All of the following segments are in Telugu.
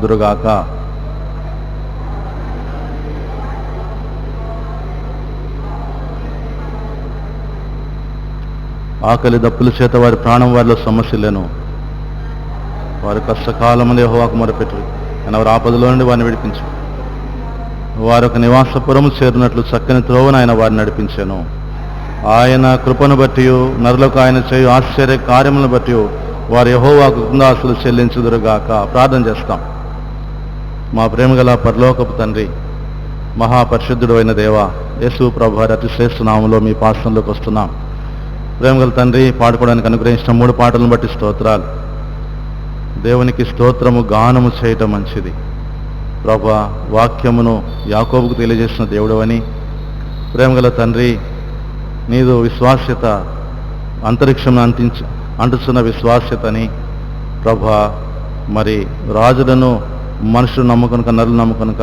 కాపాడుకుదురుగాక. ఆకలి దప్పుల చేత వారి ప్రాణం వారిలో సమస్యలను వారి కష్టకాలముందే యెహోవాకు మొరపెట్టు, ఆయన వారి ఆపదలో నుండి వారిని విడిపించు. వారి ఒక నివాసపురము చేరినట్లు చక్కని త్రోవను ఆయన వారిని నడిపించాను. ఆయన కృపను బట్టి నరులకు ఆయన చేయు ఆశ్చర్య కార్యములను బట్టి వారు యెహోవాకు కృతజ్ఞతాస్తుతులు చెల్లించుదురుగాక. ప్రార్థన చేస్తాం. మా ప్రేమగల పరలోకపు తండ్రి, మహాపరిశుద్ధుడు అయిన దేవ, యేసు ప్రభు వారి అతి శ్రేష్ఠ నామంలో మీ పాఠంలోకి వస్తున్నాం. ప్రేమగల తండ్రి, పాడుకోవడానికి అనుగ్రహించిన 3 పాటలను బట్టి స్తోత్రాలు. దేవునికి స్తోత్రము గానము చేయటం మంచిది. ప్రభా, వాక్యమును యాకోబుకు తెలియజేసిన దేవుడవని, ప్రేమగల తండ్రి, నీదు విశ్వాస్యత అంతరిక్షం అంటుచున్న విశ్వాస్యతని ప్రభా, మరి రాజులను మనుషులు నమ్ముకొనక నరులు నమ్ముకొనక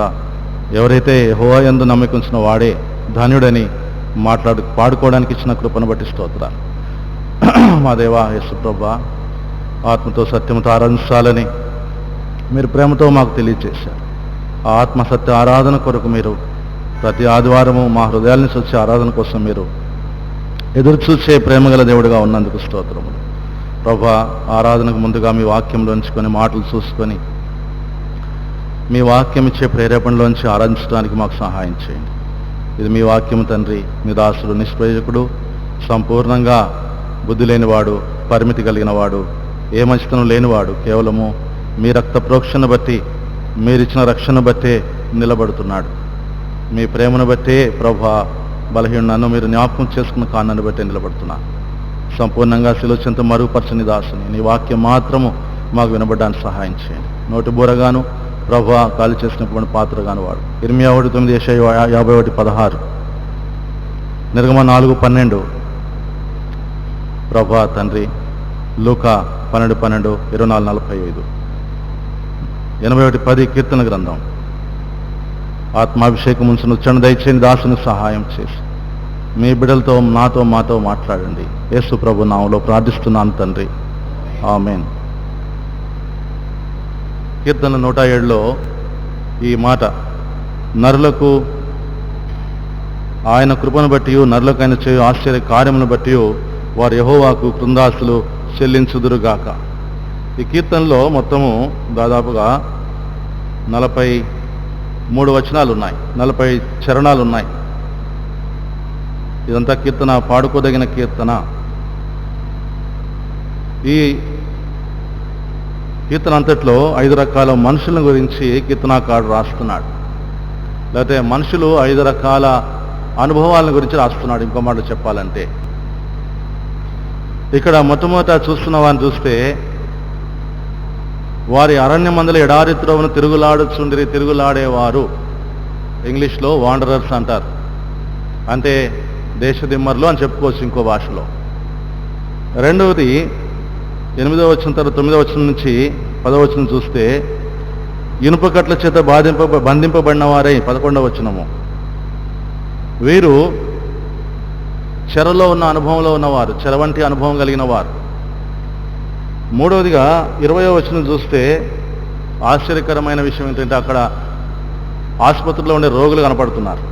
ఎవరైతే యెహోవా యందు నమ్మకించిన వాడే ధన్యుడని పాడుకోవడానికి ఇచ్చిన కృపను బట్టి స్తోత్రాలు. మా దేవా యేసు ప్రభా, ఆత్మతో సత్యముతో ఆరాధించాలని మీరు ప్రేమతో మాకు తెలియజేశారు. ఆ ఆత్మ సత్య ఆరాధన కొరకు మీరు ప్రతి ఆదివారము మా హృదయాల నుంచి వచ్చే ఆరాధన కోసం మీరు ఎదురు చూసే ప్రేమగల దేవుడిగా ఉన్నందుకు స్తోత్రములు. ప్రభా, ఆరాధనకు ముందుగా మీ వాక్యంలోంచి కొన్ని మాటలు చూసుకొని మీ వాక్యం ఇచ్చే ప్రేరేపణలోంచి ఆరాధించడానికి మాకు సహాయం చేయండి. ఇది మీ వాక్యం తండ్రి. మీ దాసుడు నిష్ప్రయోజకుడు, సంపూర్ణంగా బుద్ధి లేనివాడు, పరిమితి కలిగిన వాడు, ఏ మంచితనం లేనివాడు, కేవలము మీ రక్త ప్రోక్షను బట్టి మీరిచ్చిన రక్షణ బట్టే నిలబడుతున్నాడు. మీ ప్రేమను బట్టే ప్రభా, బలహీనను మీరు జ్ఞాపకం చేసుకున్న కారణాన్ని బట్టే నిలబడుతున్నాను. సంపూర్ణంగా శిలువ చెంత మరుగుపరచని దాసుని నీ వాక్యం మాత్రము మాకు వినబడడానికి సహాయం చేయండి. నోటి బూరగాను ప్రభా, ఖాళీ చేసినటువంటి పాత్రగాను వాడు. ఇర్మియా 1:9, యెషయా 51:16, నిర్గమ 4:12, ప్రభా తండ్రి, లూకా 12:12, 24:45, 81:10 కీర్తన గ్రంథం. ఆత్మాభిషేకం ఉంచిన ఉచ్చరణ దయచేని దాసుని సహాయం చేసి మీ బిడ్డలతో మాతో మాట్లాడండి. యేసు ప్రభు నామములో ప్రార్థిస్తున్నాను తండ్రి, ఆమేన్. కీర్తన 107లో ఈ మాట, నరులకు ఆయన కృపను బట్టి నరులకు ఆయన చేయు ఆశ్చర్య కార్యములను బట్టి వారు యెహోవాకు కృతజ్ఞతాస్తుతులు చెల్లించుదురుగాక. ఈ కీర్తనలో మొత్తము దాదాపుగా 43 వచనాలు ఉన్నాయి, 40 చరణాలు ఉన్నాయి. ఇదంతా కీర్తన, పాడుకోదగిన కీర్తన. ఈ కీర్తన అంతట్లో 5 రకాల మనుషుల గురించి కీర్తనాకారుడు రాస్తున్నాడు. లేకపోతే మనుషులు 5 రకాల అనుభవాల గురించి రాస్తున్నాడు. ఇంకో మాట చెప్పాలంటే, ఇక్కడ మొట్టమొదట చూస్తున్న వారిని చూస్తే, వారి అరణ్య మందల ఎడారి త్రోవను తిరుగులాడేవారు, ఇంగ్లీష్లో వాండరర్స్ అంటారు. అంటే దేశదిమ్మర్లు అని చెప్పుకోవచ్చు ఇంకో భాషలో. రెండవది 8వ వచనం తర్వాత 9వ వచనం నుంచి 10వ వచనం చూస్తే, ఇనుప కట్ల చేత బంధింపబడిన వారై 11వ వచనము, వీరు చెరలో ఉన్న అనుభవంలో ఉన్నవారు, చెర వంటి అనుభవం కలిగిన వారు. మూడవదిగా 20వ వచనం చూస్తే ఆశ్చర్యకరమైన విషయం ఏంటంటే, అక్కడ ఆసుపత్రిలో ఉండే రోగులు కనపడుతున్నారు.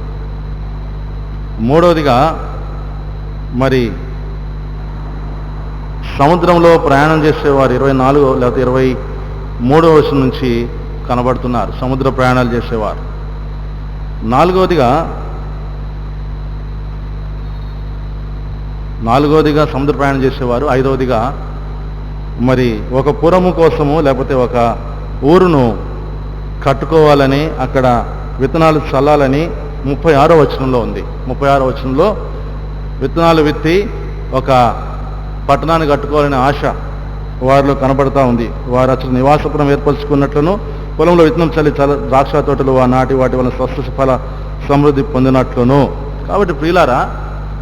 మూడవదిగా మరి సముద్రంలో ప్రయాణం చేసేవారు 24 లేకపోతే 23వ వచనం నుంచి కనబడుతున్నారు, సముద్ర ప్రయాణాలు చేసేవారు. నాలుగవదిగా సముద్ర ప్రయాణం చేసేవారు. 5వదిగా మరి ఒక పురము కోసము లేకపోతే ఒక ఊరును కట్టుకోవాలని, అక్కడ విత్తనాలు చల్లాలని 36వ వచనంలో ఉంది. 36వ వచనంలో విత్తనాలు విత్తి ఒక పట్టణాన్ని కట్టుకోవాలనే ఆశ వారిలో కనబడతా ఉంది. వారు అసలు నివాసపురం ఏర్పరచుకున్నట్లును, పొలంలో విత్తనం చల్లి ద్రాక్ష తోటలు నాటి వాటి వల్ల స్వస్థ ఫల సమృద్ధి పొందినట్లును. కాబట్టి ప్రియులారా,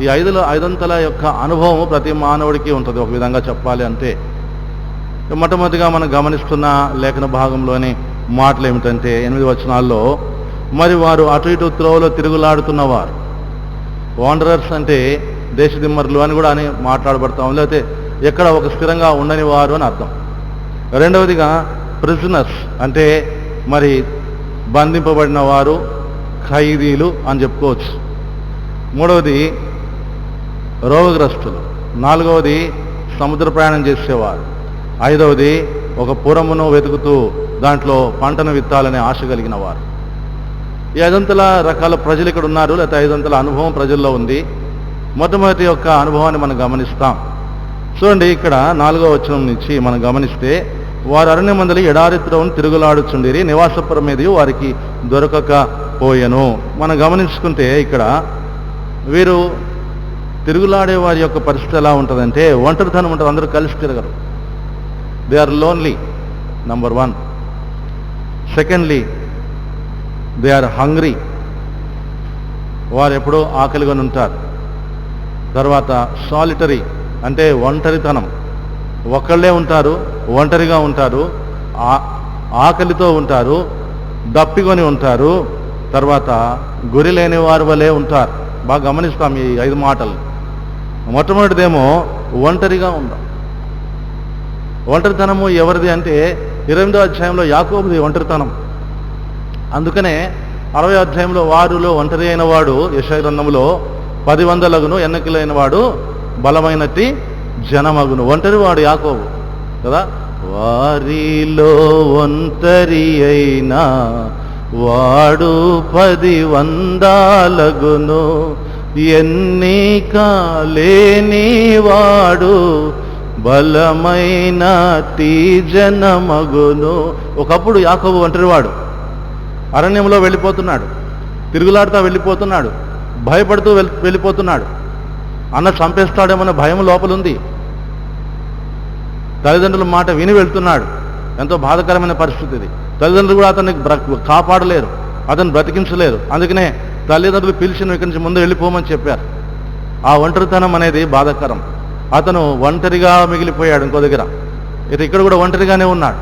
ఈ 5 యొక్క అనుభవం ప్రతి మానవుడికి ఉంటుంది. ఒక విధంగా చెప్పాలి అంటే, మొట్టమొదటిగా మనం గమనిస్తున్న లేఖన భాగంలోని మాటలు ఏమిటంటే 8 వచనాల్లో, మరి వారు అటు ఇటు త్రోవలో తిరుగులాడుతున్నవారు. వాండరర్స్ అంటే దేశదిమ్మరులు అని కూడా అని మాట్లాడబడతాం, లేకపోతే ఎక్కడ ఒక స్థిరంగా ఉండని వారు అని అర్థం. రెండవదిగా ప్రిజనర్స్ అంటే మరి బంధింపబడిన వారు, ఖైదీలు అని చెప్పుకోవచ్చు. మూడవది రోగగ్రస్తులు. నాలుగవది సముద్ర ప్రయాణం చేసేవారు. ఐదవది ఒక పురమును వెతుకుతూ దాంట్లో పంటను విత్తాలనే ఆశ కలిగిన వారు. ఈ 5 రకాల ప్రజలు ఇక్కడ ఉన్నారు, లేకపోతే 5 అనుభవం ప్రజల్లో ఉంది. మొట్టమొదటి యొక్క అనుభవాన్ని మనం గమనిస్తాం. చూడండి, ఇక్కడ 4వ వచనం నుంచి మనం గమనిస్తే, వారు అరణ్యమందలి ఎడారిత్రవును తిరుగులాడుచుండిరి, నివాసపురం మీద వారికి దొరకకపోయెను. మనం గమనించుకుంటే ఇక్కడ వీరు తిరుగులాడే వారి యొక్క పరిస్థితి ఎలా ఉంటుందంటే, ఒంటరితనం ఉంటుంది, అందరూ కలిసి తిరగరు. They are lonely, number 1. Secondly, they are hungry, వారు ఎప్పుడూ ఆకలిగా ఉంటారు. తర్వాత సాలిటరీ అంటే ఒంటరితనం, ఒకళ్ళే ఉంటారు, ఒంటరిగా ఉంటారు, ఆకలితో ఉంటారు, దప్పికొని ఉంటారు. తర్వాత గురి లేని వారి వలె ఉంటారు. బాగా గమనిస్తాం ఈ 5 మాటలు. మొట్టమొదటిదేమో ఒంటరిగా ఉందాం. ఒంటరితనము ఎవరిది అంటే 28వ అధ్యాయంలో యాకోబుది ఒంటరితనం. అందుకనే 60వ అధ్యాయంలో వారిలో ఒంటరి అయిన వాడు యెషయా గ్రంథంలో 10 వందలగును, ఎన్నికలైన వాడు బలమైనట్టి జనమగును. ఒంటరి వాడు యాకోబు కదా. వారిలో ఒంటరి అయినా వాడు 10 వందలగును, ఎన్నిక లేని వాడు బలమైన జనమగును. ఒకప్పుడు యాకోబు ఒంటరివాడు, అరణ్యంలో వెళ్ళిపోతున్నాడు, తిరుగులాడుతూ వెళ్ళిపోతున్నాడు, భయపడుతూ వెళ్ళిపోతున్నాడు. అన్న చంపేస్తాడేమన్న భయం లోపలుంది. తల్లిదండ్రుల మాట విని వెళ్తున్నాడు. ఎంతో బాధాకరమైన పరిస్థితి ఇది. తల్లిదండ్రులు కూడా అతన్ని కాపాడలేరు, అతన్ని బ్రతికించలేరు. అందుకనే తల్లిదండ్రులు పిలిచిన ఇక్కడి నుంచి ముందు వెళ్ళిపోమని చెప్పారు. ఆ ఒంటరితనం అనేది బాధాకరం. అతను ఒంటరిగా మిగిలిపోయాడు. ఇంకో దగ్గర ఇక్కడ కూడా ఒంటరిగానే ఉన్నాడు.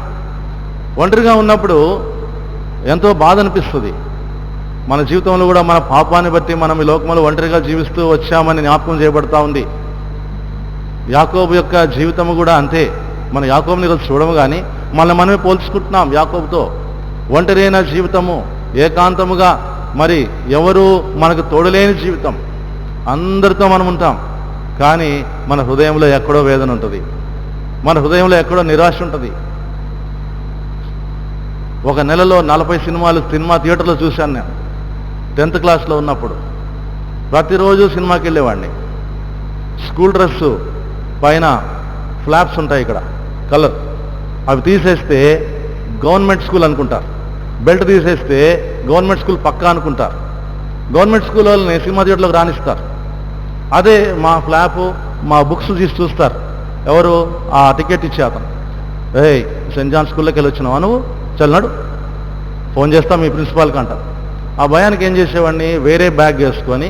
ఒంటరిగా ఉన్నప్పుడు ఎంతో బాధ అనిపిస్తుంది. మన జీవితంలో కూడా మన పాపాన్ని బట్టి మనం ఈ లోకంలో ఒంటరిగా జీవిస్తూ వచ్చామని జ్ఞాపకం చేయబడతా ఉంది. యాకోబు యొక్క జీవితము కూడా అంతే. మన యాకోబుని ఈరోజు చూడము కానీ మనమే పోల్చుకుంటున్నాం యాకోబుతో. ఒంటరి అయిన జీవితము, ఏకాంతముగా, మరి ఎవరు మనకు తోడులేని జీవితం. అందరితో మనం ఉంటాం, కానీ మన హృదయంలో ఎక్కడో వేదన ఉంటుంది, మన హృదయంలో ఎక్కడో నిరాశ ఉంటుంది. ఒక నెలలో 40 సినిమా థియేటర్లో చూశాను నేను 10th క్లాస్లో ఉన్నప్పుడు. ప్రతిరోజు సినిమాకి వెళ్ళేవాడిని. స్కూల్ డ్రెస్సు పైన ఫ్లాప్స్ ఉంటాయి ఇక్కడ కలర్, అవి తీసేస్తే గవర్నమెంట్ స్కూల్ అనుకుంటారు. బెల్ట్ తీసేస్తే గవర్నమెంట్ స్కూల్ పక్కా అనుకుంటారు. గవర్నమెంట్ స్కూల్ వాళ్ళని సినిమా థియేటర్లోకి రాణిస్తారు. అదే మా ఫ్లాపు, మా బుక్స్ తీసి చూస్తారు. ఎవరు? ఆ టికెట్ ఇచ్చే అతను. ఏయ్, సెయింట్ జాన్ స్కూల్లోకి వెళ్ళి వచ్చినావా నువ్వు? చల్లనాడు, ఫోన్ చేస్తాం మీ ప్రిన్సిపాల్కి అంటారు. ఆ భయానికి ఏం చేసేవాడిని, వేరే బ్యాగ్ వేసుకొని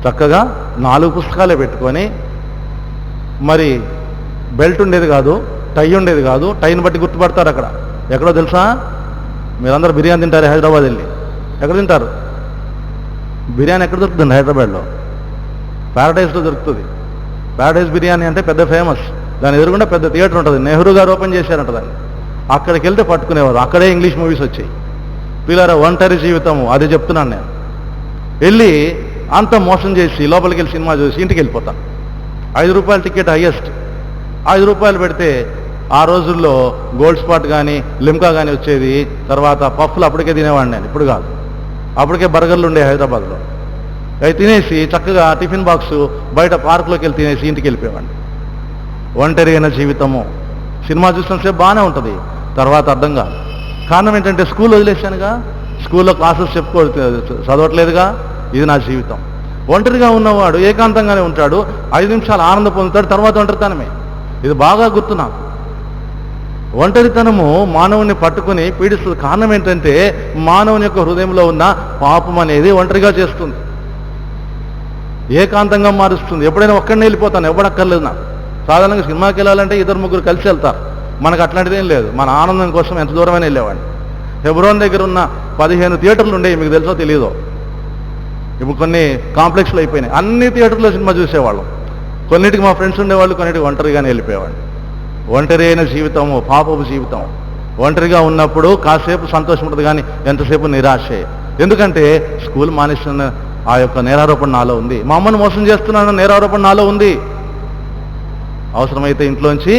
చక్కగా 4 పుస్తకాలే పెట్టుకొని, మరి బెల్ట్ ఉండేది కాదు, టై ఉండేది కాదు. టైని బట్టి గుర్తుపడతారు అక్కడ. ఎక్కడో తెలుసా? మీరందరూ బిర్యానీ తింటారు హైదరాబాద్ వెళ్ళి. ఎక్కడ తింటారు బిర్యానీ? ఎక్కడ దొరుకుతుంది హైదరాబాద్లో? ప్యారడైజ్లో దొరుకుతుంది. ప్యారడైజ్ బిర్యానీ అంటే పెద్ద ఫేమస్. దాని ఎదురుగుండా పెద్ద థియేటర్ ఉంటుంది. నెహ్రూ గారు ఓపెన్ చేశారంట దాన్ని. అక్కడికి వెళ్తే పట్టుకునేవారు. అక్కడే ఇంగ్లీష్ మూవీస్ వచ్చాయి. పిల్లల ఒంటరి జీవితము అది చెప్తున్నాను నేను. వెళ్ళి అంత మోసం చేసి లోపలికి వెళ్ళి సినిమా చూసి ఇంటికి వెళ్ళిపోతాను. 5 రూపాయల టికెట్ హైయెస్ట్. 5 రూపాయలు పెడితే ఆ రోజుల్లో గోల్డ్ స్పాట్ కానీ లిమ్కా కానీ వచ్చేది. తర్వాత పఫ్లు అప్పటికే తినేవాడిని నేను, ఇప్పుడు కాదు. అప్పటికే బర్గర్లు ఉండే హైదరాబాద్లో. అవి తినేసి చక్కగా టిఫిన్ బాక్సు బయట పార్కులోకి వెళ్ళి తినేసి ఇంటికి వెళ్ళిపోయేవాడిని. ఒంటరి అయిన జీవితము. సినిమా చూసినంతసేపు బాగానే ఉంటుంది, తర్వాత అర్థం కాదు. కారణం ఏంటంటే స్కూల్ వదిలేశానుగా, స్కూల్లో క్లాసెస్ చదవట్లేదుగా. ఇది నా జీవితం. ఒంటరిగా ఉన్నవాడు ఏకాంతంగానే ఉంటాడు, 5 నిమిషాలు ఆనందం పొందుతాడు, తర్వాత ఒంటరితనమే. ఇది బాగా గుర్తు నాకు. ఒంటరితనము మానవుని పట్టుకుని పీడిస్తుంది. కారణం ఏంటంటే మానవుని యొక్క హృదయంలో ఉన్న పాపం అనేది ఒంటరిగా చేస్తుంది, ఏకాంతంగా మారుస్తుంది. ఎప్పుడైనా ఒక్కడిని వెళ్ళిపోతాను, ఎవడక్కర్లేదు నాకు. సాధారణంగా సినిమాకి వెళ్ళాలంటే 2-3 కలిసి వెళ్తారు. మనకు అట్లాంటిదేం లేదు. మన ఆనందం కోసం ఎంత దూరమైనా వెళ్ళేవాడిని. హెబ్రోన్ దగ్గర ఉన్న 15 థియేటర్లు ఉండేవి, మీకు తెలుసో తెలియదో. ఇప్పుడు కొన్ని కాంప్లెక్స్లు అయిపోయినాయి. అన్ని థియేటర్లో సినిమా చూసేవాళ్ళం. కొన్నిటికి మా ఫ్రెండ్స్ ఉండేవాళ్ళు, కొన్నిటికి ఒంటరిగానే వెళ్ళిపోయేవాడిని. ఒంటరి అయిన జీవితము పాపపు జీవితం. ఒంటరిగా ఉన్నప్పుడు కాసేపు సంతోషం ఉంటుంది, కానీ ఎంతసేపు నిరాశే. ఎందుకంటే స్కూల్ మానేసిన ఆ యొక్క నేరారోపణ నాలో ఉంది, మా అమ్మను మోసం చేస్తున్నాను నేరారోపణ నాలో ఉంది. అవసరమైతే ఇంట్లోంచి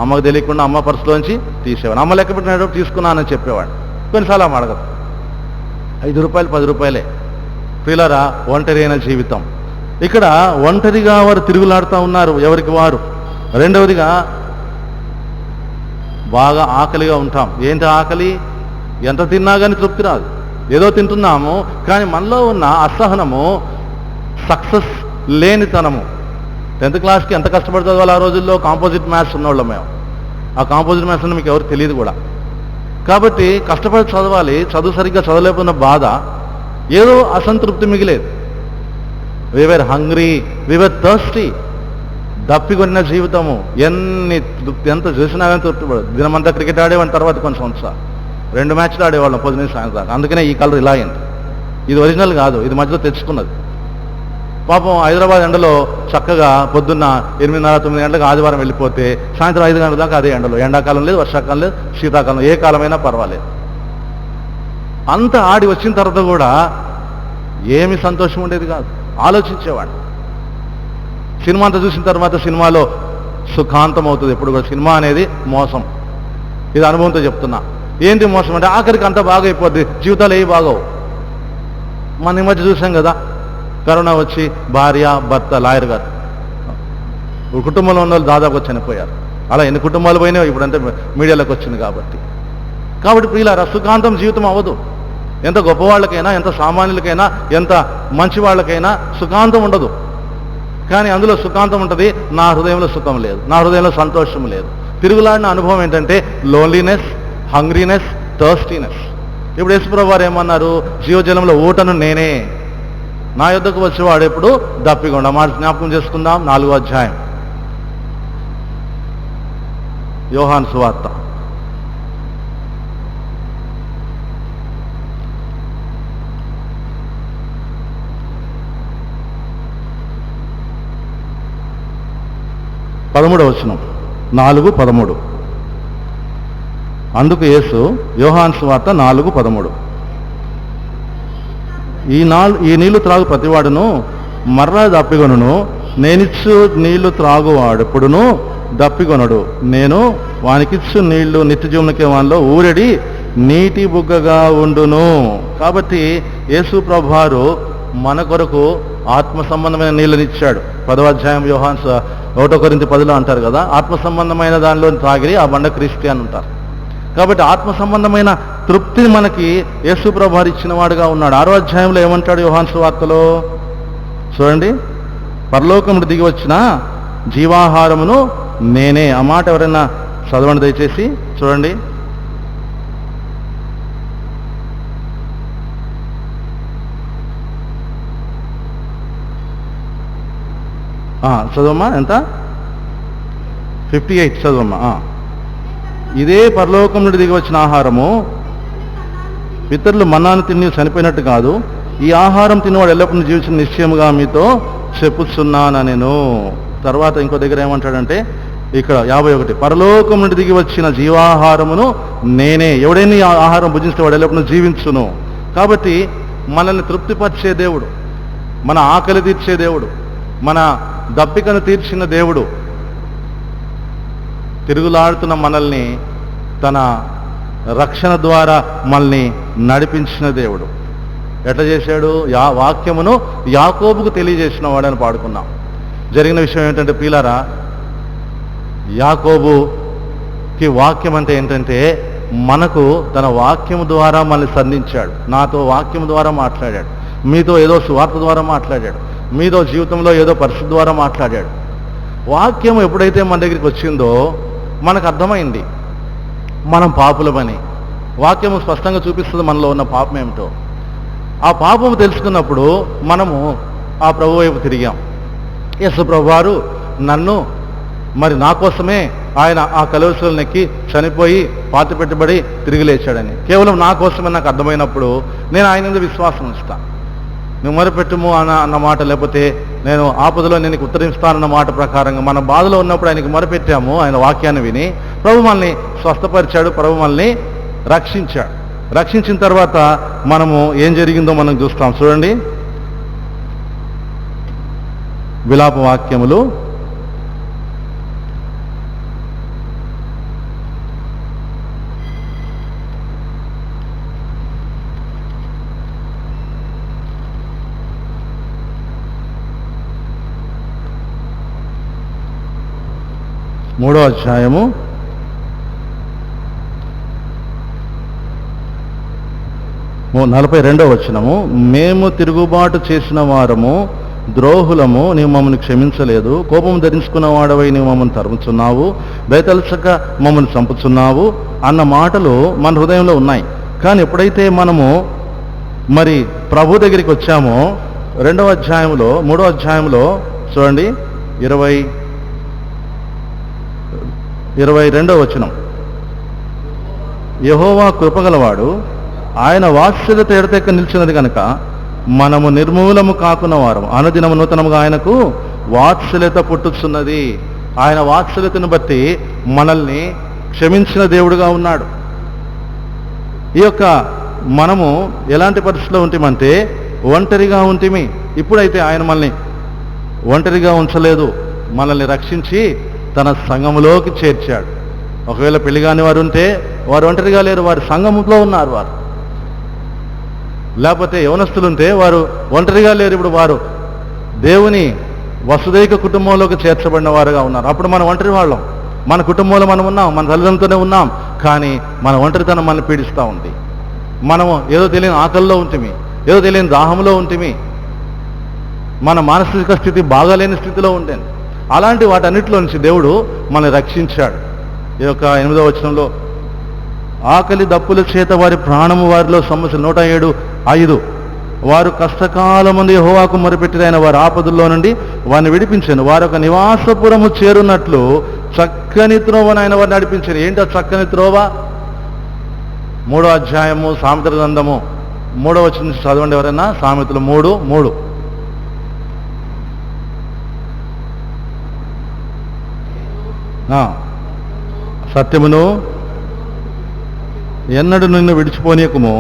అమ్మకు తెలియకుండా అమ్మ పర్సులోంచి తీసేవాడు, అమ్మ లెక్క పెట్టినప్పుడు తీసుకున్నానని చెప్పేవాడు. కొన్నిసార్లు అమ్మ అడగదు, 5 రూపాయలు 10 రూపాయలే. పిల్లరా, ఒంటరి అయిన జీవితం. ఇక్కడ ఒంటరిగా వారు తిరుగులాడుతూ ఉన్నారు, ఎవరికి వారు. రెండవదిగా బాగా ఆకలిగా ఉంటాం. ఏంటి ఆకలి? ఎంత తిన్నా కానీ తృప్తి రాదు. ఏదో తింటున్నాము, కానీ మనలో ఉన్న అసహనము, సక్సెస్ లేనితనము. 10th క్లాస్కి ఎంత కష్టపడి చదవాలి ఆ రోజుల్లో? కాంపోజిట్ మ్యాథ్స్ ఉన్నవాళ్ళం మేము. ఆ కాంపోజిట్ మ్యాథ్స్ అని మీకు ఎవరు తెలియదు కూడా. కాబట్టి కష్టపడి చదవాలి, చదువు సరిగ్గా చదవలేకపోయిన బాధ, ఏదో అసంతృప్తి మిగిలేదు. వి వర్ హంగ్రీ, వి వర్ థర్స్టీ. దప్పికొన్న జీవితము, ఎంత చూసినా కానీ తృప్తిపడదు. దినమంతా క్రికెట్ ఆడేవాడిని, తర్వాత కొన్ని సంవత్సరాలు 2 మ్యాచ్లు ఆడేవాళ్ళం పొద్దున్న సాయంత్రం దాకా. అందుకనే ఈ కలర్ ఇలా అయింది. ఇది ఒరిజినల్ కాదు, ఇది మధ్యలో తెచ్చుకున్నది. పాపం హైదరాబాద్ ఎండలో చక్కగా పొద్దున్న 8:30-9 గంటలకు ఆదివారం వెళ్ళిపోతే సాయంత్రం 5 గంటల దాకా అదే ఎండలో. ఎండాకాలం లేదు, వర్షాకాలం లేదు, శీతాకాలం, ఏ కాలమైనా పర్వాలేదు. అంత ఆడి వచ్చిన తర్వాత కూడా ఏమి సంతోషం ఉండేది కాదు. ఆలోచించేవాడు. సినిమా అంతా చూసిన తర్వాత సినిమాలో సుఖాంతం అవుతుంది. ఎప్పుడు కూడా సినిమా అనేది మోసం. ఇది అనుభవంతో చెప్తున్నా. ఏంటి మోసం అంటే ఆఖరికి అంతా బాగా అయిపోద్ది, జీవితాలు ఏవి బాగోవు. మన ఈ మధ్య చూసాం కదా, కరోనా వచ్చి భార్య భర్త లాయర్ గారు కుటుంబంలో ఉన్న వాళ్ళు దాదాపు చనిపోయారు. అలా ఎన్ని కుటుంబాలు పోయినాయో ఇప్పుడంటే మీడియాలోకి వచ్చింది కాబట్టి ప్రియులారా, సుఖాంతం జీవితం అవ్వదు. ఎంత గొప్పవాళ్ళకైనా, ఎంత సామాన్యులకైనా, ఎంత మంచి వాళ్ళకైనా సుఖాంతం ఉండదు. కానీ అందులో సుఖాంతం ఉంటుంది, నా హృదయంలో సుఖం లేదు, నా హృదయంలో సంతోషం లేదు. తిరుగులాడిన అనుభవం ఏంటంటే లోన్లీనెస్, హంగ్రీనెస్, థర్స్టీనెస్. ఇప్పుడు యేసుప్రభువు వారు ఏమన్నారు? జీవజలంలో ఊటను నేనే, నా యొద్దకు వచ్చేవాడు ఎప్పుడు దప్పికొండ. మాట జ్ఞాపకం చేసుకుందాం. 4వ అధ్యాయం యోహాను సువార్త. పదమూడవ వచనం, 4:13. అందుకు యేసు, యోహాను సువార్త 4:13, ఈ నీళ్లు త్రాగు ప్రతివాడును మర్రా దప్పికొనును, నేనిచ్చు నీళ్లు త్రాగువాడెప్పుడును దప్పికొనడు. నేను వానికిచ్చు నీళ్లు నిత్యజీవనకే వానిలో ఊరడి నీటి బుగ్గగా ఉండును. కాబట్టి యేసు ప్రభువారు మన కొరకు ఆత్మ సంబంధమైన నీళ్ళనిచ్చాడు. 10వ అధ్యాయం యోహాను 1 కొరింథీ 10లో అంటారు కదా, ఆత్మ సంబంధమైన దానిలో త్రాగిరి ఆ బండ క్రిస్టియన్ అంటారు. కాబట్టి ఆత్మ సంబంధమైన తృప్తిని మనకి యేసు ప్రభువారు ఇచ్చిన వాడుగా ఉన్నాడు. 6వ అధ్యాయంలో ఏమంటాడు యోహాను సువార్తలో? చూడండి, పరలోకం నుండి దిగి వచ్చిన జీవాహారమును నేనే. ఆ మాట ఎవరైనా చదవండి దయచేసి. చూడండి, చదవమ్మా. ఎంత? 58 చదవమ్మా. ఇదే పరలోకం నుండి దిగి వచ్చిన ఆహారము, పితరులు మన్నాను తిని చనిపోయినట్టు కాదు, ఈ ఆహారం తిన్నవాడు ఎల్లప్పుడూ జీవించిన నిశ్చయముగా మీతో చెప్పుచున్నాను నేను. తర్వాత ఇంకో దగ్గర ఏమంటాడంటే, ఇక్కడ 51, పరలోకం నుండి దిగి వచ్చిన జీవాహారమును నేనే, ఎవడైనా ఈ ఆహారం భుజించే వాడు ఎల్లప్పుడూ జీవించును. కాబట్టి మనల్ని తృప్తిపరిచే దేవుడు, మన ఆకలి తీర్చే దేవుడు, మన దప్పికను తీర్చిన దేవుడు, తిరుగులాడుతున్న మనల్ని తన రక్షణ ద్వారా మనల్ని నడిపించిన దేవుడు. ఎట్లా చేశాడు? వాక్యమును యాకోబుకు తెలియజేసిన వాడని పాడుకున్నాం. జరిగిన విషయం ఏంటంటే ప్రియులారా, యాకోబుకి వాక్యం అంటే ఏంటంటే మనకు తన వాక్యము ద్వారా మనల్ని సంధించాడు. నాతో వాక్యం ద్వారా మాట్లాడాడు, మీతో ఏదో సువార్త ద్వారా మాట్లాడాడు, మీతో జీవితంలో ఏదో పరిస్థితి ద్వారా మాట్లాడాడు. వాక్యం ఎప్పుడైతే మన దగ్గరికి వచ్చిందో మనకు అర్థమైంది మనం పాపులమని. వాక్యము స్పష్టంగా చూపిస్తుంది మనలో ఉన్న పాపం ఏమిటో. ఆ పాపము తెలుసుకున్నప్పుడు మనము ఆ ప్రభు వైపు తిరిగాం. యేసు ప్రభువారు నన్ను మరి నా కోసమే ఆయన ఆ కలువరిశిలను ఎక్కి చనిపోయి పాతిపెట్టబడి తిరిగి లేచాడని, కేవలం నా కోసమే నాకు అర్థమైనప్పుడు నేను ఆయన మీద విశ్వాసం ఇస్తాను. నువ్వు మొరపెట్టుము అన్న మాట, లేకపోతే నేను ఆపదలో నేను ఉత్తరిస్తానన్న మాట ప్రకారంగా మన బాధలో ఉన్నప్పుడు ఆయనకి మొరపెట్టాము, ఆయన వాక్యాన్ని విని ప్రభు మనల్ని స్వస్థపరిచాడు, ప్రభు మనల్ని రక్షించాడు. రక్షించిన తర్వాత మనము ఏం జరిగిందో మనం చూస్తాం. చూడండి, విలాప వాక్యములు 3వ అధ్యాయము 42వ వచనము. మేము తిరుగుబాటు చేసిన వారము, ద్రోహులము, నీవు మమ్మల్ని క్షమించలేదు. కోపం ధరించుకున్న వాడవై నీవు మమ్మల్ని తరుముచున్నావు, దయతలచక మమ్మల్ని చంపుచున్నావు అన్న మాటలు మన హృదయంలో ఉన్నాయి. కానీ ఎప్పుడైతే మనము మరి ప్రభు దగ్గరికి వచ్చామో 2వ అధ్యాయంలో 3వ అధ్యాయంలో చూడండి 22వ వచనం. యెహోవా కృపగలవాడు, ఆయన వాత్సల్యత ఎడతెక్క నిలిచినది కనుక మనము నిర్మూలము కాకున్న వారం. అనుదినము నూతనముగా ఆయనకు వాత్సల్యత పుట్టుచున్నది. ఆయన వాత్సల్యతను బట్టి మనల్ని క్షమించిన దేవుడుగా ఉన్నాడు. ఈ యొక్క మనము ఎలాంటి పరిస్థితిలో ఉంటిమంటే ఒంటరిగా ఉంటిమి. ఇప్పుడైతే ఆయన మనల్ని ఒంటరిగా ఉంచలేదు, మనల్ని రక్షించి తన సంఘములోకి చేర్చాడు. ఒకవేళ పెళ్లి కాని వారు ఉంటే వారు ఒంటరిగా లేరు, వారి సంఘములో ఉన్నారు. వారు లేకపోతే యవనస్తులు ఉంటే వారు ఒంటరిగా లేరు. ఇప్పుడు వారు దేవుని వసుదైక కుటుంబంలోకి చేర్చబడిన వారుగా ఉన్నారు. అప్పుడు మనం ఒంటరి వాళ్ళం, మన కుటుంబంలో మనం ఉన్నాం, మన తల్లిదండ్రులతోనే ఉన్నాం. కానీ మన ఒంటరితనం మనల్ని పీడిస్తూ ఉంది. మనము ఏదో తెలియని ఆకలిలో ఉంటిమి, ఏదో తెలియని దాహంలో ఉంటిమి, మన మానసిక స్థితి బాగాలేని స్థితిలో ఉండేది. అలాంటి వాటన్నిటిలో నుంచి దేవుడు మనల్ని రక్షించాడు. ఈ యొక్క 8వ వచనంలో, ఆకలి దప్పుల చేత వారి ప్రాణము వారిలో సమస్యలు 107:5. వారు కష్టకాలమందు యెహోవాకు మొరపెట్టిన వారి ఆపదల్లో నుండి వారిని విడిపించాను. వారు ఒక నివాసపురము చేరున్నట్లు చక్కని త్రోవను ఆయన వారిని నడిపించారు. ఏంటో చక్కని త్రోవ? 3వ అధ్యాయము సామెతల గ్రంథము 3వ వచనం నుంచి చదవండి ఎవరైనా. సామెతలు 3:3. సత్యమును ఎన్నడు నిన్ను విడిచిపోనీయకుము,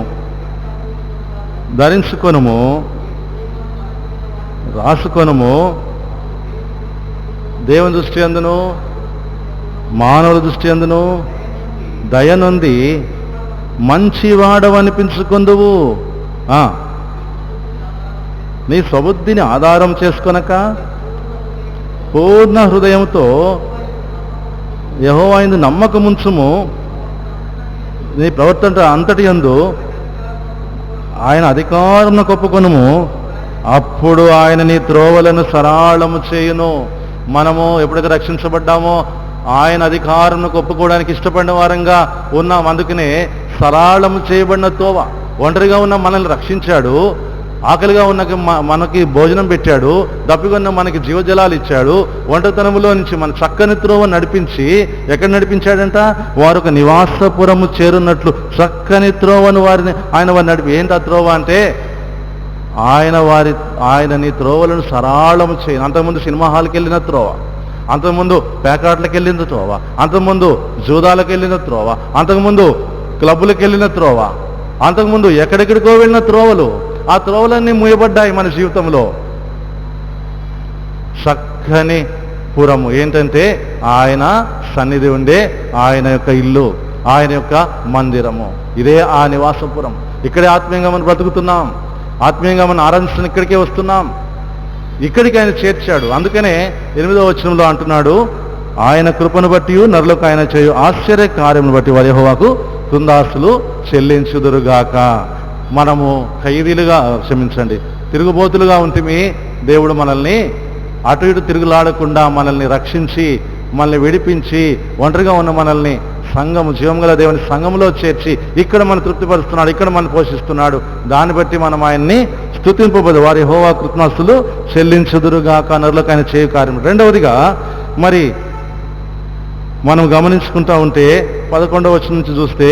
ధరించుకొనుము, రాసుకొనుము. దేవుని దృష్టి అందును మానవుల దృష్టి అందును దయనుంది మంచివాడవనిపించుకొందువు. నీ స్వబుద్ధిని ఆధారం చేసుకొనక పూర్ణ హృదయంతో యెహోవా యందు నమ్మకముంచుము. నీ ప్రవర్తన అంతటి యందు ఆయన అధికారమును ఒప్పుకొనుము. అప్పుడు ఆయన నీ త్రోవలను సరళము చేయును. మనము ఎప్పుడైతే రక్షించబడ్డామో ఆయన అధికారమును ఒప్పుకోవడానికి ఇష్టపడిన వారంగా ఉన్నాం. అందుకనే సరళము చేయబడిన తోవ. ఒంటరిగా ఉన్న మనల్ని రక్షించాడు, ఆకలిగా ఉన్న మనకి భోజనం పెట్టాడు, దప్పికొన్న మనకి జీవజలాలు ఇచ్చాడు. ఒంటరితనములో నుంచి మన చక్కని త్రోవ నడిపించి ఎక్కడ నడిపించాడంట? వారు ఒక నివాసపురము చేరున్నట్లు చక్కని త్రోవను ఆయన వారిని నడిపి. ఏంటి ఆ త్రోవ అంటే ఆయన నీ త్రోవలను సరళము చేయను. అంతకుముందు సినిమా హాల్కి వెళ్ళిన త్రోవ, అంతకుముందు పేకాట్లకు వెళ్ళిన త్రోవ, అంతకుముందు జూదాలకు వెళ్ళిన త్రోవ, అంతకుముందు క్లబ్బులకు వెళ్ళిన త్రోవ, అంతకుముందు ఎక్కడెక్కడికో వెళ్ళిన త్రోవలు. ఆ త్రోవలన్నీ మూయబడ్డాయి మన జీవితంలో. చక్కని పురము ఏంటంటే ఆయన సన్నిధి ఉండే ఆయన యొక్క ఇల్లు, ఆయన యొక్క మందిరము. ఇదే ఆ నివాసపురం. ఇక్కడే ఆత్మీయంగా మనం బ్రతుకుతున్నాం, ఆత్మీయంగా మనం ఆరాధించడం ఇక్కడికే వస్తున్నాం. ఇక్కడికి ఆయన చేర్చాడు. అందుకనే 8వ వచనంలో అంటున్నాడు, ఆయన కృపను బట్టి నరులకు ఆయన చేయు ఆశ్చర్య కార్యమును బట్టి వారి యెహోవాకు కృందాస్తులు చెల్లించుదురుగాక. మనము ఖైదీలుగా తిరుగుబోతులుగా ఉంటిమి. దేవుడు మనల్ని అటు ఇటు తిరుగులాడకుండా మనల్ని రక్షించి మనల్ని విడిపించి ఒంటరిగా ఉన్న మనల్ని సంఘము, జీవం గల దేవుని సంఘములో చేర్చి ఇక్కడ మనం తృప్తిపరుస్తున్నాడు, ఇక్కడ మనం పోషిస్తున్నాడు. దాన్ని బట్టి మనం ఆయన్ని స్తుతింపబోదు. వారి యెహోవా కృతజ్ఞతలు చెల్లించుదురుగాక, నరులకు ఆయన చేయు కార్యం. రెండవదిగా మరి మనం గమనించుకుంటా ఉంటే 11వ వచనం నుంచి చూస్తే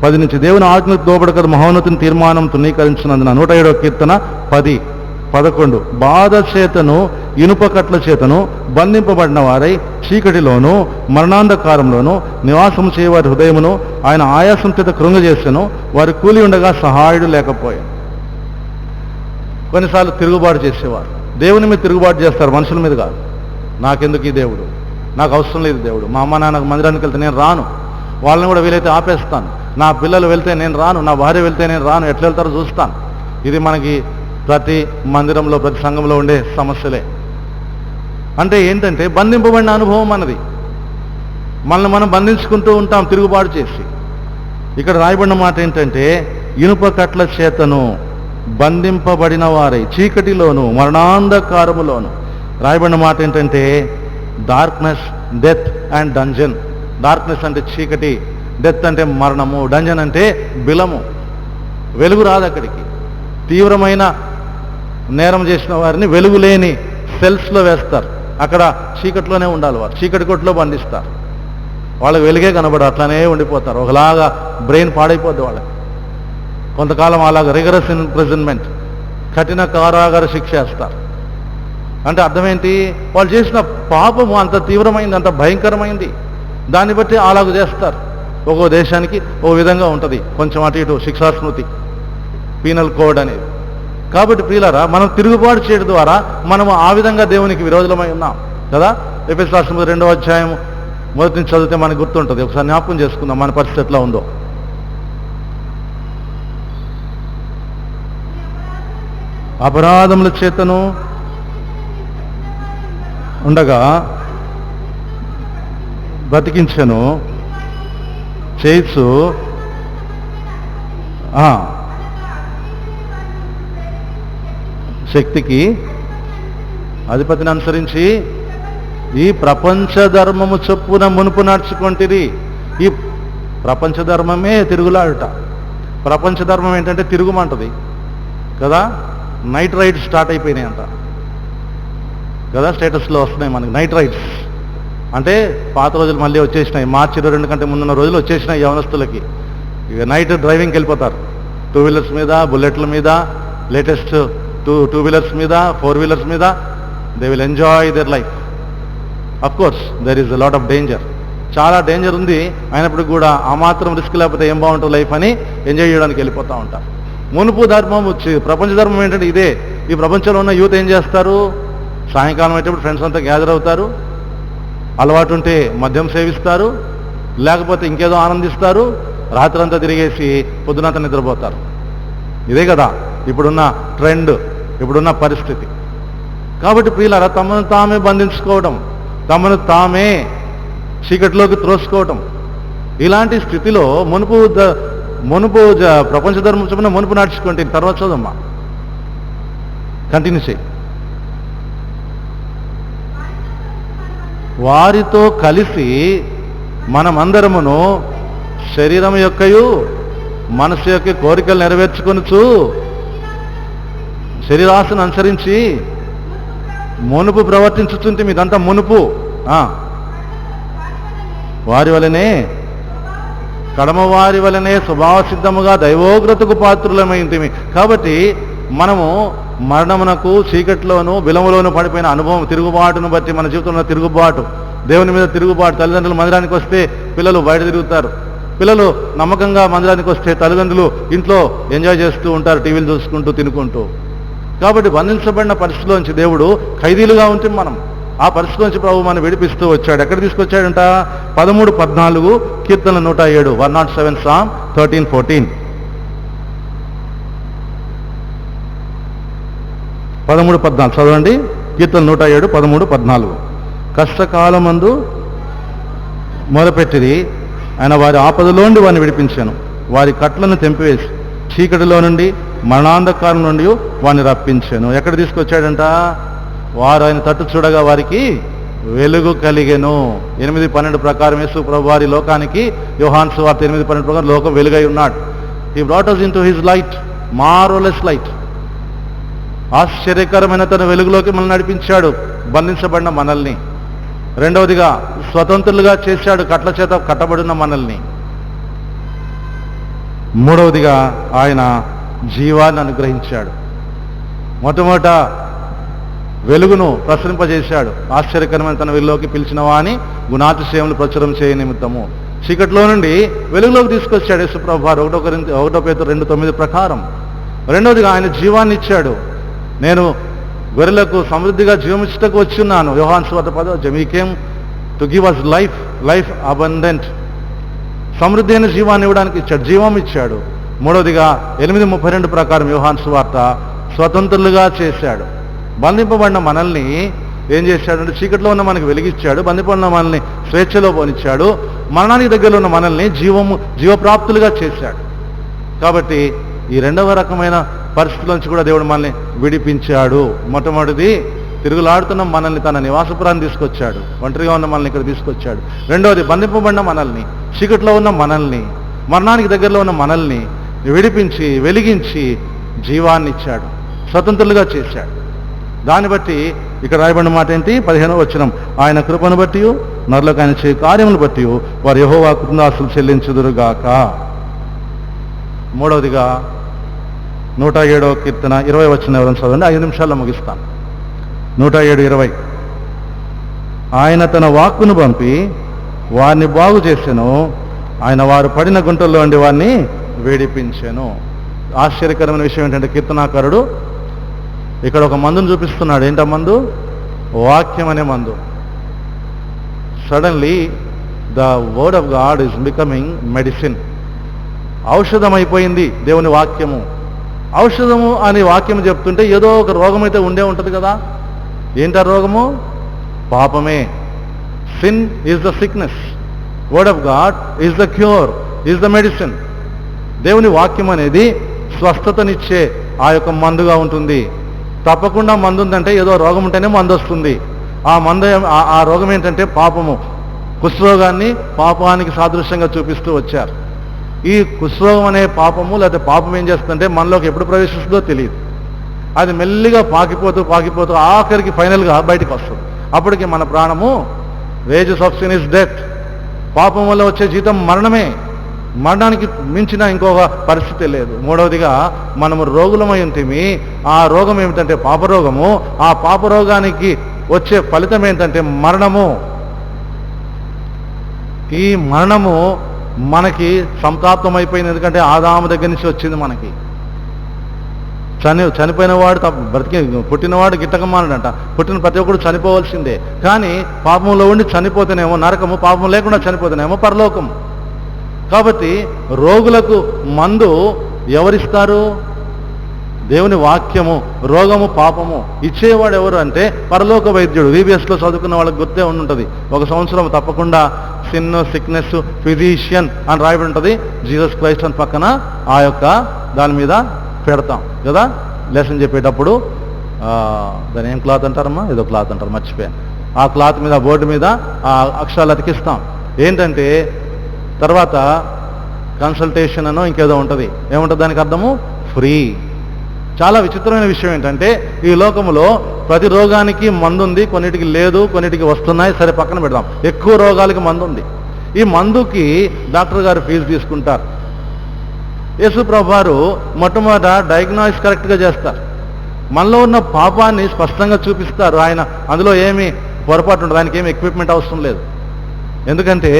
10 నుంచి, దేవుని ఆజ్ఞకు లోబడక మహోన్నతిని తీర్మానం తృణీకరించినందున 107వ కీర్తన 10:11. బాధ చేతను ఇనుప కట్ల చేతను బంధింపబడిన వారై చీకటిలోను మరణాంధకారంలోను నివాసము చేయవారి హృదయమును ఆయన ఆయాసం చేత కృంగజేసెను. వారి కూలి ఉండగా సహాయుడు లేకపోయాను. కొన్నిసార్లు తిరుగుబాటు చేసేవారు. దేవుని మీద తిరుగుబాటు చేస్తారు, మనుషుల మీద కాదు. నాకెందుకు ఈ దేవుడు, నాకు అవసరం లేదు దేవుడు, మా అమ్మ నాన్నకు మందిరానికి వెళ్తే నేను రాను, వాళ్ళని కూడా వీలైతే ఆపేస్తాను, నా పిల్లలు వెళ్తే నేను రాను, నా భార్య వెళ్తే నేను రాను, ఎట్లా వెళ్తారో చూస్తాను. ఇది మనకి ప్రతి మందిరంలో ప్రతి సంఘంలో ఉండే సమస్యలే. అంటే ఏంటంటే బంధింపబడిన అనుభవం అన్నది. మనల్ని మనం బంధించుకుంటూ ఉంటాం తిరుగుబాటు చేసి. ఇక్కడ రాయబడిన మాట ఏంటంటే ఇనుప కట్ల చేతను బంధింపబడిన వారై చీకటిలోను మరణాంధకారములోను. రాయబడిన మాట ఏంటంటే darkness, death and dungeon. Darkness అంటే చీకటి, డెత్ అంటే మరణము, డంజన్ అంటే బిలము. వెలుగు రాదు అక్కడికి. తీవ్రమైన నేరం చేసిన వారిని వెలుగు లేని సెల్స్లో వేస్తారు. అక్కడ చీకటిలోనే ఉండాలి, వారు చీకటి కొట్టులో బంధిస్తారు. వాళ్ళకి వెలుగే కనబడదు, అట్లానే ఉండిపోతారు. ఒకలాగా బ్రెయిన్ పాడైపోద్ది వాళ్ళకి. కొంతకాలం అలాగ రిగరస్ ఇంప్రిజన్మెంట్, కఠిన కారాగార శిక్ష వేస్తారు. అంటే అర్థమేంటి? వాళ్ళు చేసిన పాపము అంత తీవ్రమైంది, అంత భయంకరమైంది. దాన్ని బట్టి అలాగ చేస్తారు. ఒక్కో దేశానికి ఓ విధంగా ఉంటుంది, కొంచెం అటు ఇటు శిక్షాస్మృతి, పీనల్ కోడ్ అనేది. కాబట్టి ప్రియులారా, మనం తిరుగుబాటు చేయడం ద్వారా మనం ఆ విధంగా దేవునికి విరోధులమై ఉన్నాం కదా. ఎఫెసీయుల రాసిన 2వ అధ్యాయం మొదటి నుంచి చదివితే మనకు గుర్తుంటుంది. ఒకసారి జ్ఞాపకం చేసుకుందాం మన పరిస్థితి ఎట్లా ఉందో. అపరాధముల చేతను ఉండగా బ్రతికించెను చేయొచ్చు శక్తికి అధిపతిని అనుసరించి ఈ ప్రపంచ ధర్మము చొప్పున మునుపు నడుచుకుంటుంది. ఈ ప్రపంచ ధర్మమే తిరుగులాడుట. ప్రపంచ ధర్మం ఏంటంటే తిరుగుమంటది కదా. నైట్ రైడ్స్ స్టార్ట్ అయిపోయినాయి అంట కదా, స్టేటస్లో వస్తున్నాయి మనకి నైట్ రైడ్స్. అంటే పాత రోజులు మళ్ళీ వచ్చేసినాయి. మార్చి 22 కంటే ముందున్న రోజులు వచ్చేసినాయి యవనస్తులకి. ఇక నైట్ డ్రైవింగ్కి వెళ్ళిపోతారు, 2 వీలర్స్ మీద, బుల్లెట్ల మీద, లేటెస్ట్ 2 వీలర్స్ మీద, 4 వీలర్స్ మీద. They will enjoy their life. Of course there is a lot of danger. చాలా డేంజర్ ఉంది, అయినప్పటికీ కూడా ఆ మాత్రం రిస్క్ లేకపోతే ఏం బాగుంటుంది లైఫ్ అని ఎంజాయ్ చేయడానికి వెళ్ళిపోతూ ఉంటారు. మునుపు ధర్మం వచ్చి ప్రపంచ ధర్మం ఏంటంటే ఇదే. ఈ ప్రపంచంలో ఉన్న యూత్ ఏం చేస్తారు? సాయంకాలం అయ్యేటప్పుడు ఫ్రెండ్స్ అంతా గ్యాదర్ అవుతారు, అలవాటు ఉంటే మద్యం సేవిస్తారు, లేకపోతే ఇంకేదో ఆనందిస్తారు, రాత్రంతా తిరిగేసి పొద్దునంతా నిద్రపోతారు. ఇదే కదా ఇప్పుడున్న ట్రెండ్, ఇప్పుడున్న పరిస్థితి. కాబట్టి ప్రియులారా, తమను తామే బంధించుకోవడం, తమను తామే చీకటిలోకి త్రోసుకోవటం, ఇలాంటి స్థితిలో మునుపు ప్రపంచ ధర్మం చెప్పిన మునుపు నడుచుకుంటే తర్వాత చదమ్మా, కంటిన్యూ చేయి. వారితో కలిసి మనమందరమును శరీరం యొక్కయు మనసు యొక్క కోరికలు నెరవేర్చుకొనుచు శరీరాశను అనుసరించి మునుపు ప్రవర్తించుతుంటే ఇదంతా మునుపు. వారి వలనే కడమవారి వలనే స్వభావ సిద్ధముగా దైవోగ్రతకు పాత్రులమైంటిమి. కాబట్టి మనము మరణమునకు, చీకట్లోను, బిలములోను పడిపోయిన అనుభవం, తిరుగుబాటును బట్టి మన జీవితంలో తిరుగుబాటు, దేవుని మీద తిరుగుబాటు. తల్లిదండ్రులు మందిరానికి వస్తే పిల్లలు బయట తిరుగుతారు, పిల్లలు నమ్మకంగా మందిరానికి వస్తే తల్లిదండ్రులు ఇంట్లో ఎంజాయ్ చేస్తూ ఉంటారు, టీవీలు చూసుకుంటూ తినుకుంటూ. కాబట్టి బంధించబడిన పరిస్థితిలోంచి దేవుడు ఖైదీలుగా ఉంటే మనం ఆ పరిస్థితిలోంచి ప్రభు మనం విడిపిస్తూ వచ్చాడు. ఎక్కడ తీసుకొచ్చాడంట? 13-14 కీర్తనలు 107, 107 Psalm 13-14. 13-14 చదవండి. కీర్తన 107, 13-14. కష్టకాలమందు మొదలుపెట్టిది, ఆయన వారి ఆపదలోండి వారిని విడిపించాను, వారి కట్లను తెంపివేసి చీకటిలో నుండి మరణాంధకారం నుండి వారిని రప్పించాను. ఎక్కడ తీసుకొచ్చాడంట? వారు ఆయన తట్టు చూడగా వారికి వెలుగు కలిగెను. 8:12 ప్రకారం యేసు ప్రభు వారి లోకానికి, యోహాను సువార్త 8:12 ప్రకారం లోకం వెలుగై ఉన్నాడు. He brought us into his light, marvelous light. ఆశ్చర్యకరమైన తన వెలుగులోకి మనల్ని నడిపించాడు, బంధించబడిన మనల్ని. రెండవదిగా స్వతంత్రులుగా చేశాడు, కట్ల చేత కట్టబడిన మనల్ని. మూడవదిగా ఆయన జీవాన్ని అనుగ్రహించాడు. మొట్టమొదట వెలుగును ప్రసరింపజేశాడు. ఆశ్చర్యకరమైన తన వెలుగులోకి పిలిచిన వాని గుణాతిశయములు ప్రచురం చేయ నిమిత్తము. చీకట్లో నుండి వెలుగులోకి తీసుకొచ్చాడు యేసుప్రభు వారు. 1 పేతురు 2:9 ప్రకారం. రెండవదిగా ఆయన జీవాన్ని ఇచ్చాడు. నేను గొర్రెలకు సమృద్ధిగా జీవమిచ్చుటకు వచ్చి ఉన్నాను. యోహాను సువార్త 10 he came to give us life abundant. సమృద్ధి అయిన జీవాన్ని ఇవ్వడానికి ఇచ్చాడు, జీవం ఇచ్చాడు. మూడవదిగా 8:32 ప్రకారం యోహాను సువార్త స్వతంత్రులుగా చేశాడు. బంధింపబడిన మనల్ని ఏం చేశాడంటే చీకట్లో ఉన్న మనకి వెలిగిచ్చాడు, బంధింపబడిన మనల్ని స్వేచ్ఛలో పోనిచ్చాడు, మరణానికి దగ్గరలో ఉన్న మనల్ని జీవప్రాప్తులుగా చేశాడు. కాబట్టి ఈ రెండవ రకమైన పరిస్థితుల నుంచి కూడా దేవుడు మనల్ని విడిపించాడు. మొట్టమొదటిది తిరుగులాడుతున్న మనల్ని తన నివాసపురాన్ని తీసుకొచ్చాడు, ఒంటరిగా ఉన్న మనల్ని ఇక్కడ తీసుకొచ్చాడు. రెండవది బంధింపబడిన మనల్ని, చీకట్లో ఉన్న మనల్ని, మరణానికి దగ్గరలో ఉన్న మనల్ని విడిపించి వెలిగించి జీవాన్ని ఇచ్చాడు, స్వతంత్రులుగా చేశాడు. దాన్ని బట్టి ఇక్కడ రాయబడిన మాట ఏంటి? 15వ వచనం, ఆయన కృపను బట్టి నరులకు ఆయన చేయ కార్యములు బట్టి వారు యెహోవా కృతజ్ఞతాస్తుతులు చెల్లించుదురుగాక. మూడవదిగా 107వ కీర్తన 20వ వచనం ఎవరైనా చదవండి, 5 నిమిషాల్లో ముగిస్తాను. 107:20, ఆయన తన వాక్కును పంపి వారిని బాగు చేసెను, ఆయన వారు పడిన గుంటల్లో ఉండి వారిని విడిపించెను. ఆశ్చర్యకరమైన విషయం ఏంటంటే కీర్తనాకారుడు ఇక్కడ ఒక మందును చూపిస్తున్నాడు. ఏంటా మందు? వాక్యం అనే మందు. Suddenly the word of God is becoming medicine. ఔషధం అయిపోయింది దేవుని వాక్యము. ఔషధము అనే వాక్యం చెప్తుంటే ఏదో ఒక రోగం అయితే ఉండే ఉంటుంది కదా. ఏంటా రోగము? పాపమే. Sin is the sickness, word of God is the cure, is the medicine. దేవుని వాక్యం అనేది స్వస్థతనిచ్చే ఆ యొక్క మందుగా ఉంటుంది. తప్పకుండా మందు ఉందంటే ఏదో రోగం ఉంటేనే మందు వస్తుంది. ఆ రోగం ఏంటంటే పాపము. కుష్ఠరోగాన్ని పాపానికి సాదృశ్యంగా చూపిస్తూ వచ్చారు. ఈ కుష్ఠరోగం అనే పాపము లేకపోతే పాపం ఏం చేస్తుందంటే మనలోకి ఎప్పుడు ప్రవేశిస్తుందో తెలియదు. అది మెల్లిగా పాకిపోతూ ఆఖరికి ఫైనల్గా బయటకు వస్తుంది. అప్పటికి మన ప్రాణము, wages of sin is death, పాపం వల్ల వచ్చే జీతం మరణమే. మరణానికి మించిన ఇంకొక పరిస్థితి లేదు. మూడవదిగా మనము రోగులమై ఉంటేమి, ఆ రోగం ఏమిటంటే పాపరోగము. ఆ పాపరోగానికి వచ్చే ఫలితం ఏంటంటే మరణము. ఈ మరణము మనకి సంప్రాప్తమైపోయింది. ఎందుకంటే ఆదాము దగ్గర నుంచి వచ్చింది మనకి. చనిపోయినవాడు పుట్టినవాడు గిట్టకమానడంట. పుట్టిన ప్రతి ఒక్కడు చనిపోవలసిందే. కానీ పాపంలో ఉండి చనిపోతేనేమో నరకము, పాపం లేకుండా చనిపోతేనేమో పరలోకము. కాబట్టి రోగులకు మందు ఎవరిస్తారు? దేవుని వాక్యము. రోగము పాపము ఇచ్చేవాడు ఎవరు అంటే పరలోక వైద్యుడు. VBSలో చదువుకున్న వాళ్ళకి గుర్తే ఉంటుంది. 1 సంవత్సరం తప్పకుండా సిన్, సిక్నెస్, ఫిజిషియన్ అని రాయబడి ఉంటుంది. జీసస్ క్రైస్ట్ అని పక్కన ఆ యొక్క దాని మీద పెడతాం కదా లెసన్ చెప్పేటప్పుడు. దాని ఏం క్లాత్ అంటారమ్మా? ఏదో క్లాత్ అంటారు, మర్చిపోయాను. ఆ క్లాత్ మీద, బోర్డు మీద ఆ అక్షరాలు అతికిస్తాం. ఏంటంటే తర్వాత కన్సల్టేషన్ అనో ఇంకేదో ఉంటుంది. ఏముంటుంది దానికి అర్థము? ఫ్రీ. చాలా విచిత్రమైన విషయం ఏంటంటే ఈ లోకంలో ప్రతి రోగానికి మందు ఉంది, కొన్నిటికి లేదు, కొన్నిటికి వస్తున్నాయి. సరే పక్కన పెడదాం. ఎక్కువ రోగాలకి మందు ఉంది. ఈ మందుకి డాక్టర్ గారు ఫీజు తీసుకుంటారు. యేసు ప్రభు వారు మొట్టమొదట డయాగ్నోసిస్ కరెక్ట్గా చేస్తారు. మనలో ఉన్న పాపాన్ని స్పష్టంగా చూపిస్తారు. ఆయన అందులో ఏమీ పొరపాటు ఉండదు. ఆయనకి ఏమి ఎక్విప్మెంట్ అవసరం లేదు. ఎందుకంటే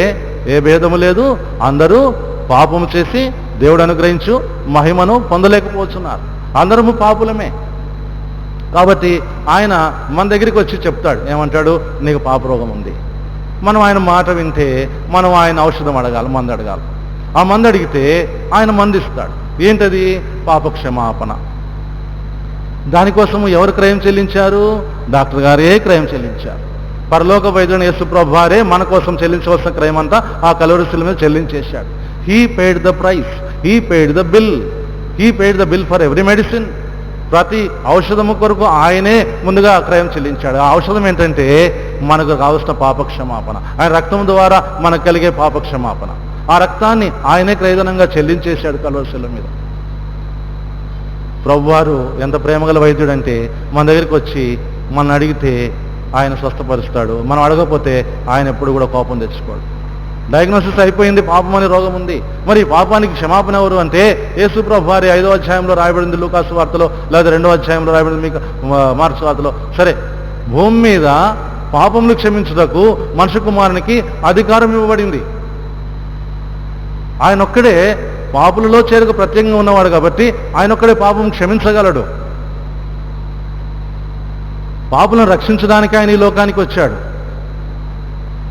ఏ భేదము లేదు, అందరూ పాపము చేసి దేవుడు అనుగ్రహించు మహిమను పొందలేకపోతున్నారు. అందరము పాపులమే. కాబట్టి ఆయన మన దగ్గరికి వచ్చి చెప్తాడు. ఏమంటాడు? నీకు పాపరోగం ఉంది. మనం ఆయన మాట వింటే మనం ఆయన ఔషధం అడగాలి, మందు అడగాలి. ఆ మందు అడిగితే ఆయన మందు ఇస్తాడు. ఏంటది? పాపక్షమాపణ. దానికోసము ఎవరు క్రయం చెల్లించారు? డాక్టర్ గారే క్రయం చెల్లించారు. పరలోక వైద్యుని యేసు ప్రభు వారే మన కోసం చెల్లించవలసిన క్రయం అంతా ఆ కలువరి శిలువ మీద చెల్లించేశాడు. He paid the price, he paid the bill, he paid the bill for every medicine. ప్రతి ఔషధము కొరకు ఆయనే ముందుగా క్రయం చెల్లించాడు. ఆ ఔషధం ఏంటంటే మనకు కావలసిన పాపక్షమాపణ. ఆయన రక్తం ద్వారా మనకు కలిగే పాపక్షమాపణ. ఆ రక్తాన్ని ఆయనే క్రయధనంగా చెల్లించేశాడు కలువరి శిలువ మీద. ప్రభువారు ఎంత ప్రేమగల వైద్యుడు అంటే మన దగ్గరికి వచ్చి మనం అడిగితే ఆయన స్వస్థపరుస్తాడు. మనం అడగకపోతే ఆయన ఎప్పుడు కూడా కోపం తెచ్చుకోడు. డయాగ్నోసిస్ అయిపోయింది, పాపం అనే రోగం ఉంది. మరి పాపానికి క్షమాపణ ఎవరు అంటే యేసు ప్రభు వారి 5వ అధ్యాయంలో రాయబడింది లూకాసు వార్తలో, లేదా 2వ అధ్యాయంలో రాయబడింది మీకు మార్క్స్ వార్తలో. సరే భూమి మీద పాపములు క్షమించుటకు మనుష్య కుమారునికి అధికారం ఇవ్వబడింది. ఆయన ఒక్కడే పాపులలో చేరుకు ప్రత్యేకంగా ఉన్నవాడు కాబట్టి ఆయన ఒక్కడే పాపం క్షమించగలడు. పాపులను రక్షించడానికి ఆయన ఈ లోకానికి వచ్చాడు.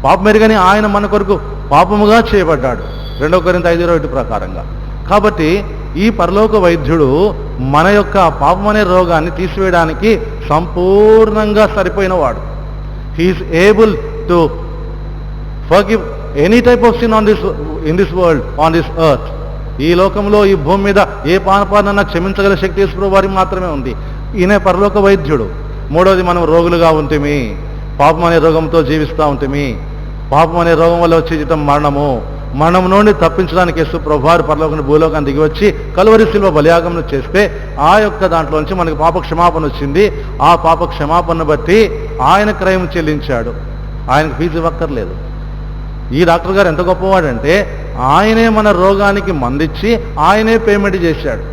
పాపం ఎరుగని ఆయన మన కొరకు పాపముగా చేయబడ్డాడు 2 కొరింథీ 5:21 ప్రకారంగా. కాబట్టి ఈ పరలోక వైద్యుడు మన యొక్క పాపం అనే రోగాన్ని తీసివేయడానికి సంపూర్ణంగా సరిపోయినవాడు. He is able to forgive any type of sin in this world, on this earth. ఈ లోకంలో, ఈ భూమి మీద ఏ పాపానన్నా క్షమించగల శక్తి యేసు వారికి మాత్రమే ఉంది. ఈయన పరలోక వైద్యుడు. మూడవది, మనం రోగులుగా ఉంటిమి, పాపం అనే రోగంతో జీవిస్తూ ఉంటిమి. పాపం అనే రోగం వల్ల వచ్చే జీతం మరణము. మరణం నుండి తప్పించడానికి యేసు ప్రభువారు పరలోకాన్ని భూలోకాన్ని దిగి వచ్చి కలువరి శిలువ బలియాగం చేస్తే ఆ యొక్క దాంట్లో నుంచి మనకి పాప క్షమాపణ వచ్చింది. ఆ పాప క్షమాపణను బట్టి ఆయన క్రయం చెల్లించాడు. ఆయనకు ఫీజు ఇవ్వక్కర్లేదు. ఈ డాక్టర్ గారు ఎంత గొప్పవాడంటే ఆయనే మన రోగానికి మందిచ్చి ఆయనే పేమెంట్ చేశాడు.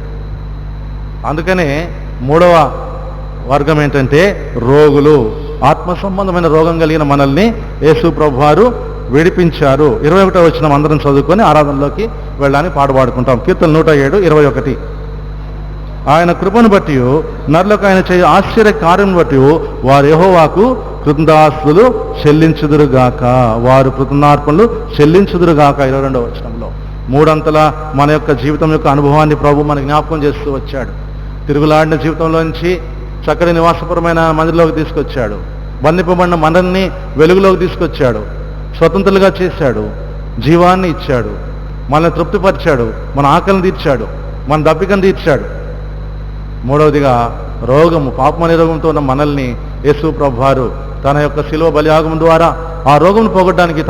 అందుకనే మూడవ వర్గం ఏంటంటే రోగులు. ఆత్మ సంబంధమైన రోగం కలిగిన మనల్ని యేసు ప్రభువారు విడిపించారు. 21వ వచనం అందరం చదువుకొని ఆరాధనలోకి వెళ్ళడానికి పాడుకుంటాం. కీర్తన 107:21. ఆయన కృపను బట్టి నరులకు ఆయన చేయ ఆశ్చర్య కార్యం బట్టి వారు యెహోవాకు కృతజ్ఞతాస్తులు చెల్లించుదురుగాక, వారు కృతజ్ఞార్పణలు చెల్లించుదురుగాక. 22వ వచనంలో మూడంతల మన యొక్క జీవితం యొక్క అనుభవాన్ని ప్రభు మనకు జ్ఞాపకం చేస్తూ వచ్చాడు. తిరుగులాడిన జీవితంలోంచి చక్కటి నివాసపరమైన మందిరంలోకి తీసుకొచ్చాడు. బంధింపబడిన మనల్ని వెలుగులోకి తీసుకొచ్చాడు. స్వతంత్రులుగా చేశాడు. జీవాన్ని ఇచ్చాడు. మనల్ని తృప్తిపరిచాడు. మన ఆకలిని తీర్చాడు. మన దప్పికను తీర్చాడు. మూడవదిగా రోగము, పాపం అనే రోగంతో ఉన్న మనల్ని యేసు ప్రభువారు తన యొక్క శిలువ బలియాగం ద్వారా ఆ రోగం పోగొట్టడానికి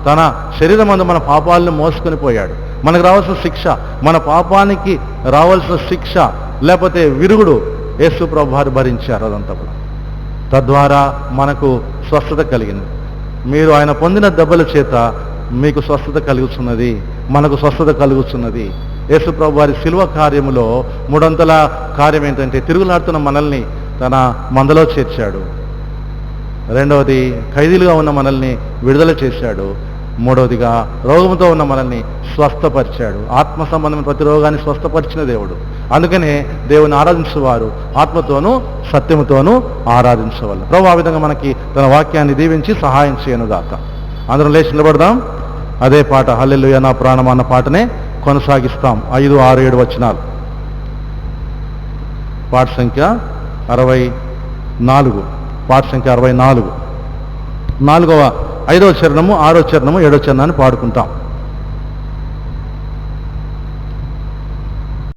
తన శరీరం అందు మన పాపాలను మోసుకొని పోయాడు. మనకు రావాల్సిన శిక్ష, మన పాపానికి రావాల్సిన శిక్ష లేకపోతే విరుగుడు యేసు ప్రభువారు భరించారు. అదంతా కూడా తద్వారా మనకు స్వస్థత కలిగింది. మీరు ఆయన పొందిన దెబ్బల చేత మీకు స్వస్థత కలుగుతున్నది, మనకు స్వస్థత కలుగుతున్నది. యేసు ప్రభు వారి శిలువ కార్యములో మూడంతల కార్యం ఏంటంటే తిరుగులాడుతున్న మనల్ని తన మందలో చేర్చాడు. రెండవది, ఖైదీలుగా ఉన్న మనల్ని విడుదల చేశాడు. మూడవదిగా, రోగంతో ఉన్న మనల్ని స్వస్థపరిచాడు. ఆత్మ సంబంధమైన ప్రతి రోగాన్ని స్వస్థపరిచిన దేవుడు. అందుకనే దేవుని ఆరాధించేవారు ఆత్మతోనూ సత్యముతోనూ ఆరాధించవల్ల. ప్రభు ఆ విధంగా మనకి తన వాక్యాన్ని దీవించి సహాయం చేయనుగాక. అందరం లేచి నిలబడదాం. అదే పాట హల్లెలూయా నా ప్రాణమా అన్న పాటనే కొనసాగిస్తాం. 5, 6, 7 వచనాలు. పాట సంఖ్య 64. పాట సంఖ్య 64. 5వ చరణము, 6వ చరణము, 7వ చరణాన్ని పాడుకుంటాం.